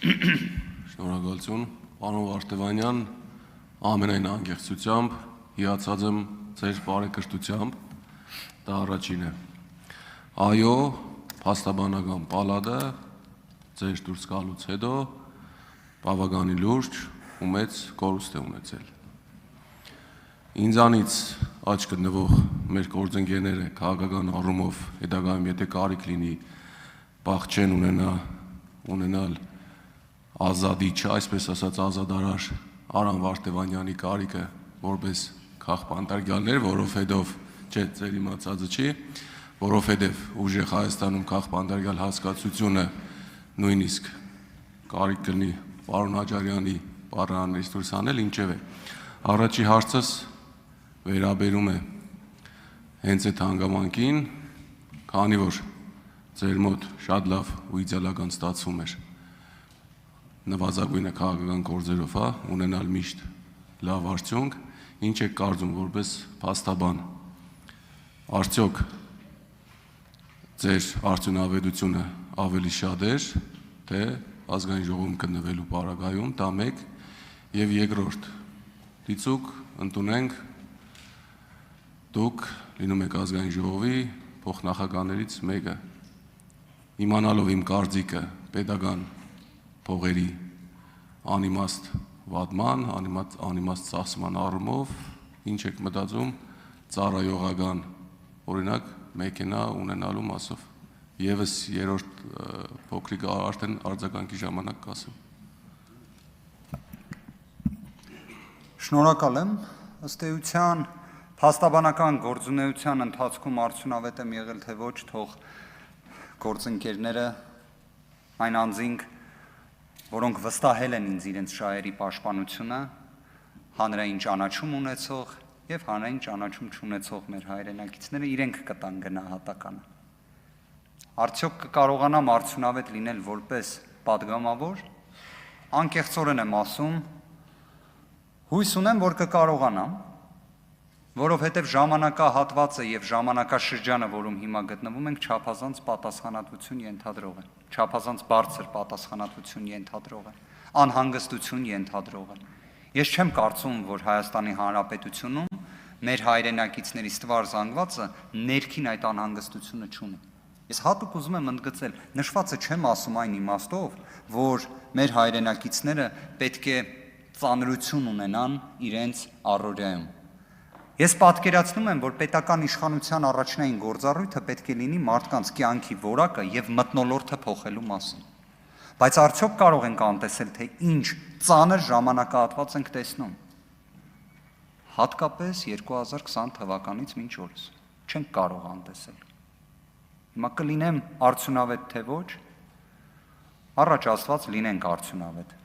Շնորհակալություն, պարոն Վարդևանյան, ամենայն անկեղծությամբ հիացած եմ ձեր բարեկրթությամբ, դա առաջինն է։ Այո, փաստաբանական պալատը ձեր դուրս գալուց հետո բավականին լուրջ ու մեծ կորուստ է ունեցել։ Ինձանից աճ գտնվող մեր գործընկերները քաղաքական առումով հետագայում եթե կարիք լինի բախ չեն ունենալ ազատիչ, այսպես ասած ազատարար Արամ Վարդևանյանի կարիքը որպես քաղբանտարկյալներ, որովհետև չէ, ձեր իմացածը չի, որովհետև ուժեղ Հայաստանում քաղբանտարկյալ հասկացությունը նույնիսկ կարիք կլինի պարոն Աջարյանի բառարաններից դուրս հանել, ինչևէ։ Առաջի հարցս վերաբերում է հենց այդ հանգամանքին, քանի որ ձեր մոտ շատ լավ ու իդեալական ստացվում էր նվազագույնը քաղաքական գործերով, ունենալ միշտ լավ արդյունք, ինչ եք կարծում որպես փաստաբան, արդյոք ձեր արդյունավետությունը ավելի շատ էր, թե ազգային ժողովում գտնվելու պարագայում, դա մեկ, եւ երկրորդ, դիցուք ընդունենք դուք լինում եք ազգային ժողովի փոխնախագահներից մեկը, իմանալով իմ կարծիքը պետական փողերի անիմաստ վատման, անիմաստ ծախսման առումով, ինչ եք մտածում ծառայողական, օրինակ, մեքենա ունենալու մասով, եւս երրորդ փոքրիկ արդեն արձագանքի ժամանակ կասեմ։ Շնորհակալ եմ, ըստ էության փաստաբանական գործունեության ընթացքում արդյունավետ եմ եղել թե ոչ, թող գործընկերները այն անձինք, որոնք վստահել են ինձ իրենց շահերի պաշտպանությունը, հանրային ճանաչում ունեցող եւ հանրային ճանաչում չունեցող մեր հայրենակիցները իրենք կտան գնահատականը։ Արդյոք կկարողանամ արդյունավետ լինել որպես պատգամավոր, անկեղծորեն եմ ասում, հույս ունեմ, որ կկարողանամ, որովհետև ժամանակահատվածը եւ ժամանակաշրջանը, որում հիմա գտնվում ենք, չափազանց պատասխանատվություն ենթադրող է, չափազանց բարձր պատասխանատվություն ենթադրող է, անհանգստություն ենթադրող է։ Ես չեմ կարծում, որ Հայաստանի Հանրապետությունում մեր հայրենակիցների ստվար զանգվածը ներքին այդ անհանգստությունը չունի։ Ես հատուկ ուզում եմ ընդգծել, նշվածը չեմ ասում այն իմաստով, որ մեր հայրենակիցները պետք է ծանրություն ունենան իրենց առօրյայում։ Ես պատկերացնում եմ, որ պետական իշխանության առաջնային գործառույթը պետք է լինի մարդկանց կյանքի որակը եւ մթնոլորտը փոխելու մասին։ Բայց արդյոք կարող ենք անտեսել, թե ինչ ծանր ժամանակահատված ենք տեսնում։ Հատկապես 2020 թվականից մինչ օրս չենք կարող անտեսել։ Հիմա կլինեմ արդյունավետ թե ոչ, առաջ ասված լինենք արդյունավետ։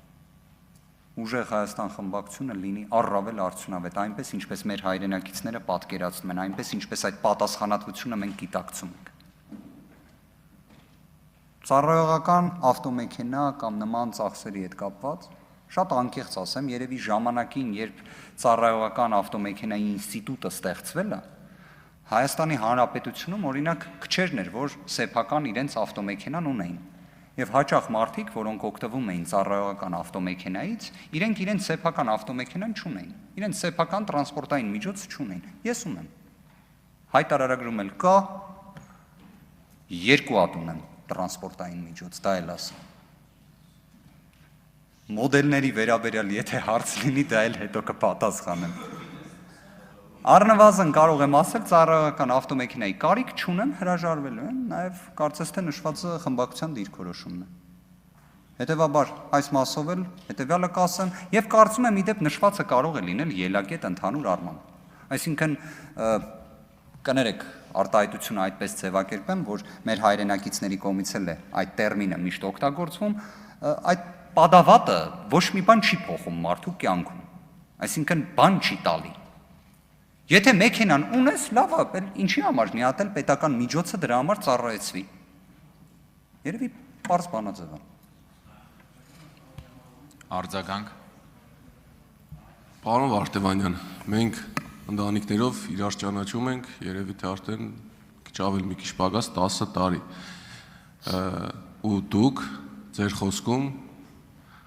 Ուժեղ Հայաստան խմբակցությունը լինի առավել արդյունավետ, այնպես ինչպես մեր հայրենակիցները պատկերացնում են, այնպես ինչպես այդ պատասխանատվությունը մենք գիտակցում ենք։ Ծառայողական ավտոմեքենա կամ նման ծախսերի հետ կապված, շատ անկեղծ ասեմ, երևի ժամանակին, երբ ծառայողական ավտոմեքենայի ինստիտուտը ստեղծվել է, Հայաստանի Հանրապետությունում օրինակ քչերն էր, որ սեփական իրենց ավտոմեքենան ունեին։ Եվ հաճախ մարդիկ, որոնք օգտվում էին ծառայողական ավտոմեքենայից, իրենք իրենց սեփական ավտոմեքենան չունեին, իրենց սեփական տրանսպորտային միջոց չունեին։ Ես ունեմ։ Հայտարարագրում էլ կա, 2 հատ ունեմ տրանսպորտային միջոց, դա էլ ասեմ։ Մոդելների վերաբերյալ եթե հարց լինի, դա էլ հետո կպատասխանեմ։ Առնվազն կարող եմ ասել, ծառայողական ավտոմեքենայի կարիք չունեմ, հրաժարվելու եմ, նաև կարծես թե նշվածը խմբակցության դիրքորոշումն է։ Հետևաբար այս մասով էլ հետևյալը կասեմ, եւ կարծում եմ իդեպ նշվածը կարող է լինել ելակետ ընդհանուր առմամբ։ Այսինքն կներեք արտահայտությունը այդպես ձևակերպեմ, որ մեր հայրենակիցների կողմից էլ է այդ տերմինը միշտ օգտագործվում, այդ պատավատը ոչ մի բան չի փոխում մարդու կյանքում։ Այսինքն բան չի տալի։ Եթե մեքենան ունես, լավ է, ինչի համար մի հատ էլ պետական միջոցը դրա համար ծառայեցվի։ Երևի պարզ բանաձև է։ Արձագանք։ Պարոն Վարդևանյան, մենք ընտանիքներով իրար ճանաչում ենք, երևի թե արդեն քիչ ավել մի քիչ պակաս 10 տարի։ Ու դուք ձեր խոսքում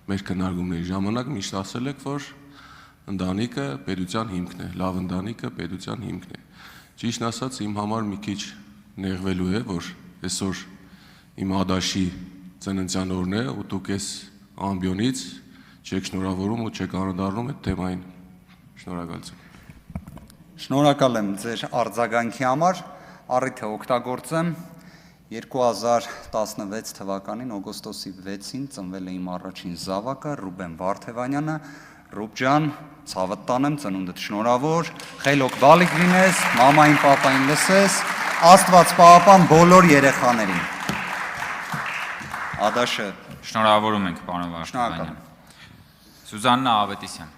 մեր քննարկումների ժամանակ միշտ ասել եք, որ ընտանիքը պետության հիմքն է, լավ ընտանիքը պետության հիմքն է։ Ճիշտն ասած, իմ համար մի քիչ նեղվելու է, որ այսօր իմ ադաշի ծննդյան օրն է ու դուք այս ամբիոնից չեք շնորհավորում ու չեք անդրադառնում այդ թեմային։ Շնորհակալություն։ Շնորհակալ եմ ձեր արձագանքի համար, առիթը օգտագործեմ։ 2016 թվականին օգոստոսի 6-ին ծնվել է իմ առաջին զավակը Ռուբեն Վարդևանյանը։ Ռուբ ջան, ցավդ տանեմ, ծնունդդ շնորհավոր, խելոք բալիկ լինես, մամային, պապային լսես, Աստված պահապան բոլոր երեխաներին։ Ադաշը Շնորհավորում ենք, պարոն Վարդանյան։ Շնորհակալ։ Սուզաննա Ավետիսյան։